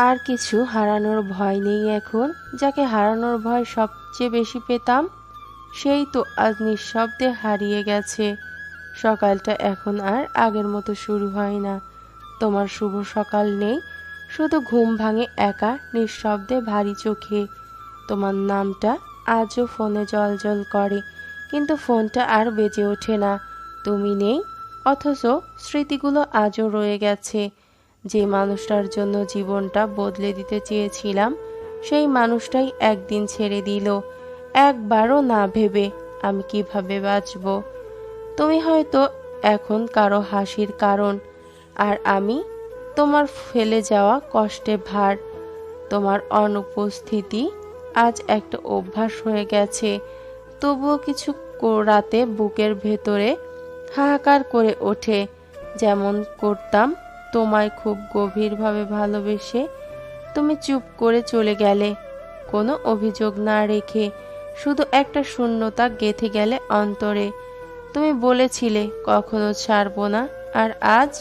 আর কিছু হারানোর ভয় নেই এখন। যাকে হারানোর ভয় সবচেয়ে বেশি পেতাম, সেই তো আজ নিঃশব্দে হারিয়ে গেছে। সকালটা এখন আর আগের মতো শুরু হয় না। তোমার শুভ সকাল নেই, শুধু ঘুম ভাঙে একা নিঃশব্দে ভারী চোখে। তোমার নামটা আজও ফোনে জলজল করে, কিন্তু ফোনটা আর বেজে ওঠে না। তুমি নেই, অথচ স্মৃতিগুলো আজও রয়ে গেছে। যে মানুষটার জন্য জীবনটা বদলে দিতে চেয়েছিলাম, সেই মানুষটাই একদিন ছেড়ে দিল, একবারও না ভেবে আমি কিভাবে বাঁচব। তুমি হয়তো এখন কারো হাসির কারণ, আর আমি তোমার ফেলে যাওয়া কষ্টে ভার। তোমার অনুপস্থিতি আজ একটা অভ্যাস হয়ে গেছে, তবুও কিছু রাতে বুকের ভেতরে হাহাকার করে ওঠে, যেমন করতাম তোমায় খুব গভীরভাবে ভালোবেসে। তুমি চুপ করে চলে গেলে, কোনো অভিযোগ না রেখে, শুধু একটা শূন্যতা গেঁথে গেলে অন্তরে। তুমি বলেছিলে কখনো ছাড়বো না, আর আজ